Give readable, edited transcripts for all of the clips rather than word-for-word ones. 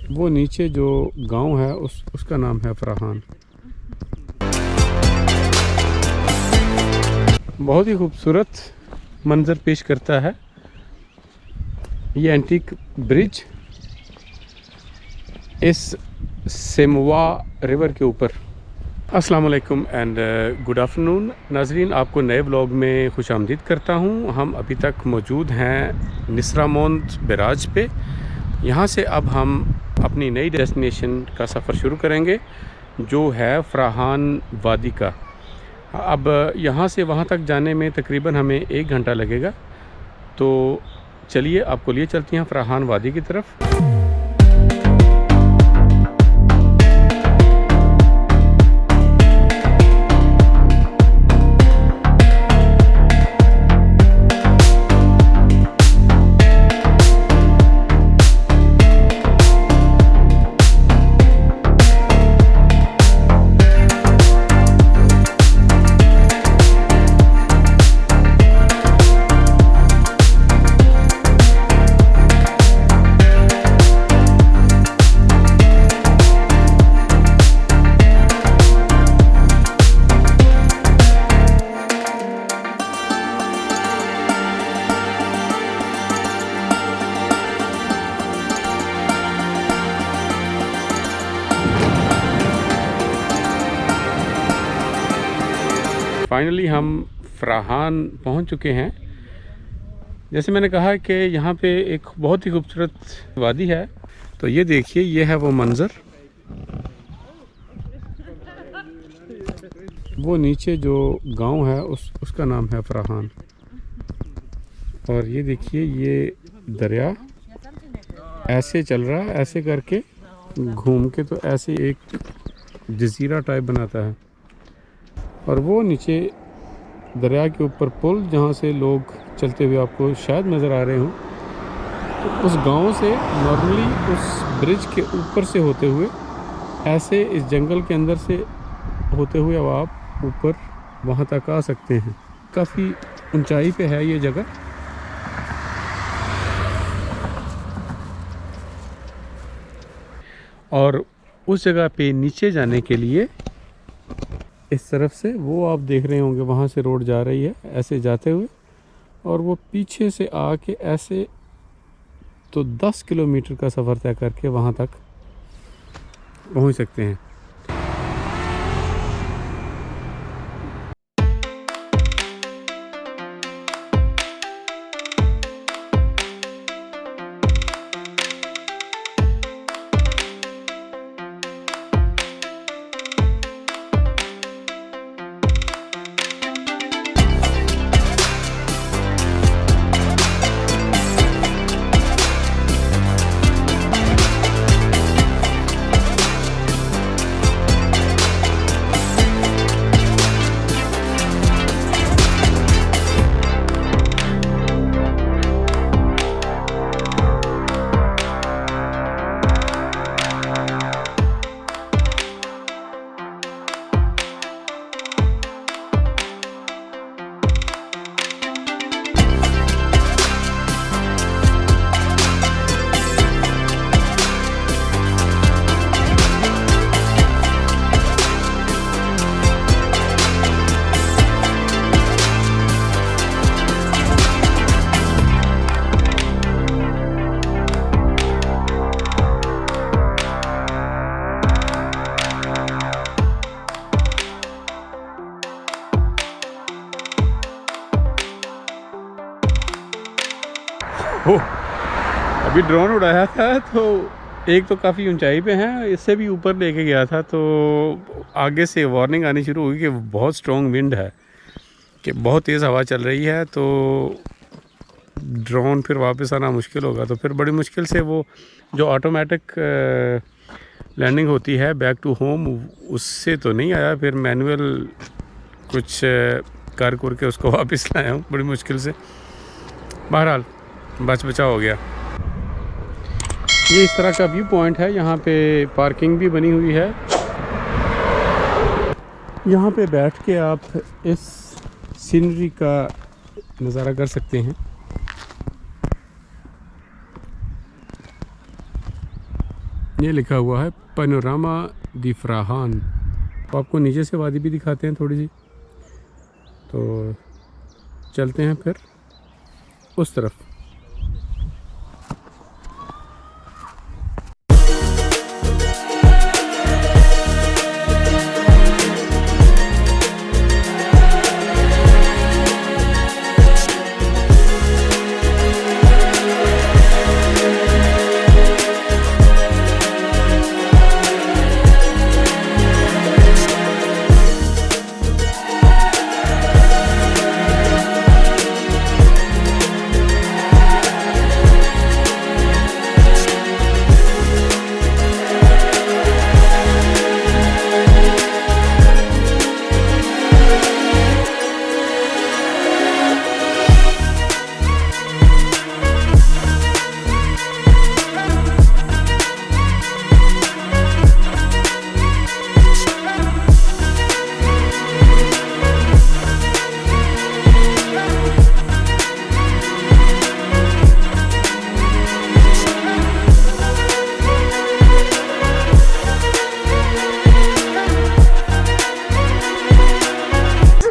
वो नीचे जो गांव है उसका नाम है फराहान। बहुत ही खूबसूरत मंज़र पेश करता है ये एंटीक ब्रिज इस सेमवा रिवर के ऊपर। अस्सलाम वालेकुम एंड गुड आफ्टरनून नाजरीन, आपको नए व्लॉग में खुश आमदीद करता हूँ। हम अभी तक मौजूद हैं निसरामोंद बैराज पे। यहाँ से अब हम अपनी नई डेस्टिनेशन का सफ़र शुरू करेंगे जो है फराहान वादी का। अब यहाँ से वहाँ तक जाने में तकरीबन हमें 1 घंटा लगेगा। तो चलिए आपको लिए चलती हैं फराहान वादी की तरफ। फाइनली हम फराहान पहुंच चुके हैं। जैसे मैंने कहा कि यहाँ पे एक बहुत ही खूबसूरत वादी है। तो ये देखिए, ये है वो मंज़र। वो नीचे जो गांव है उसका नाम है फराहान। और ये देखिए, ये दरिया ऐसे चल रहा है, ऐसे करके घूम के तो ऐसे एक जजीरा टाइप बनाता है। और वो नीचे दरिया के ऊपर पुल, जहाँ से लोग चलते हुए आपको शायद नज़र आ रहे हों, तो उस गांव से नॉर्मली उस ब्रिज के ऊपर से होते हुए ऐसे इस जंगल के अंदर से होते हुए अब आप ऊपर वहाँ तक आ सकते हैं। काफ़ी ऊंचाई पे है ये जगह। और उस जगह पे नीचे जाने के लिए इस तरफ से वो आप देख रहे होंगे, वहाँ से रोड जा रही है ऐसे जाते हुए। और वो पीछे से आके ऐसे तो 10 किलोमीटर का सफ़र तय करके वहाँ तक पहुँच सकते हैं। ओह, अभी ड्रोन उड़ाया था तो एक तो काफ़ी ऊंचाई पे है, इससे भी ऊपर लेके गया था। तो आगे से वार्निंग आनी शुरू हुई कि बहुत स्ट्रॉन्ग विंड है, कि बहुत तेज़ हवा चल रही है, तो ड्रोन फिर वापस आना मुश्किल होगा। तो फिर बड़ी मुश्किल से वो जो ऑटोमेटिक लैंडिंग होती है बैक टू होम, उससे तो नहीं आया। फिर मैनुअल कुछ कर के उसको वापस लाया हूँ बड़ी मुश्किल से। बहरहाल बच बचा हो गया। ये इस तरह का व्यू पॉइंट है। यहाँ पे पार्किंग भी बनी हुई है। यहाँ पे बैठ के आप इस सीनरी का नज़ारा कर सकते हैं। ये लिखा हुआ है पैनोरामा दी फ्राहान। तो आपको नीचे से वादी भी दिखाते हैं थोड़ी सी, तो चलते हैं फिर उस तरफ।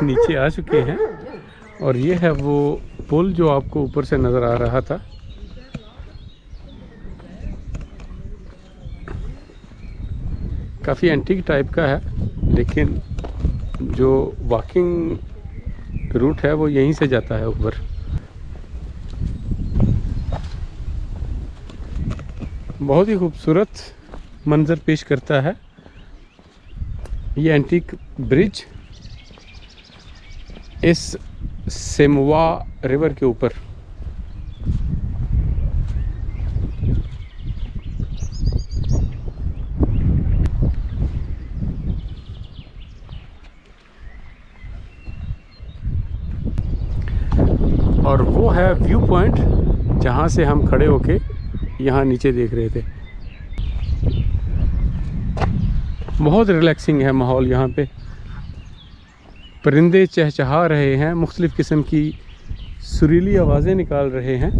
नीचे आ चुके हैं और ये है वो पुल जो आपको ऊपर से नज़र आ रहा था। काफ़ी एंटीक टाइप का है, लेकिन जो वॉकिंग रूट है वो यहीं से जाता है ऊपर। बहुत ही खूबसूरत मंजर पेश करता है ये एंटीक ब्रिज इस सेमुआ रिवर के ऊपर। और वो है व्यू पॉइंट जहाँ से हम खड़े होके यहाँ नीचे देख रहे थे। बहुत रिलैक्सिंग है माहौल यहाँ पे। परिंदे चहचहा रहे हैं, मुख्तलिफ़ किस्म की सुरीली आवाज़ें निकाल रहे हैं।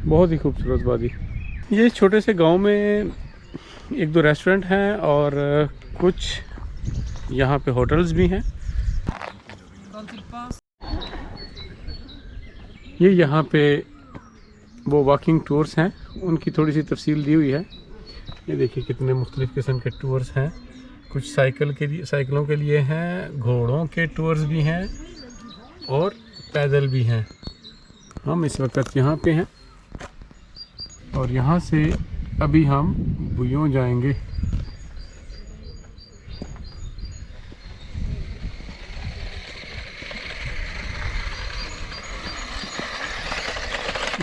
बहुत ही खूबसूरत वादी। ये छोटे से गांव में एक दो रेस्टोरेंट हैं और कुछ यहाँ पे होटल्स भी हैं। ये यहाँ पे वो वॉकिंग टूर्स हैं, उनकी थोड़ी सी तफसील दी हुई है। ये देखिए कितने मुख्तलिफ़ किस्म के टूर्स हैं। कुछ साइकिलों के लिए हैं, घोड़ों के टूर्स भी हैं और पैदल भी हैं। हम इस वक्त यहाँ पे हैं और यहाँ से अभी हम बुयों जाएंगे।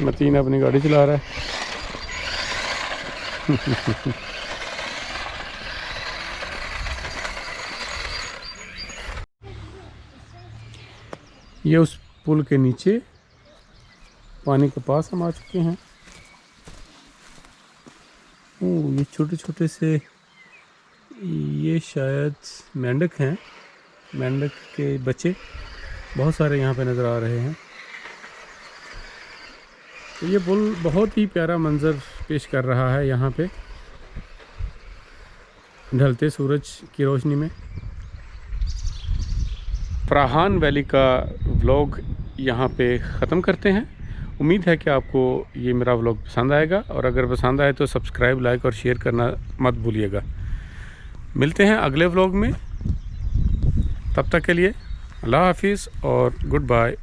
मतीन अपनी गाड़ी चला रहा है। ये उस पुल के नीचे पानी के पास हम आ चुके हैं। ये छोटे छोटे से ये शायद मेंढक हैं, मेंढक के बच्चे बहुत सारे यहाँ पे नज़र आ रहे हैं। तो ये पुल बहुत ही प्यारा मंजर पेश कर रहा है यहाँ पे ढलते सूरज की रोशनी में। फ्राहान वैली का व्लॉग यहाँ पे ख़त्म करते हैं। उम्मीद है कि आपको ये मेरा व्लॉग पसंद आएगा, और अगर पसंद आए तो सब्सक्राइब, लाइक और शेयर करना मत भूलिएगा। मिलते हैं अगले व्लॉग में, तब तक के लिए अल्लाह हाफिज़ और गुड बाय।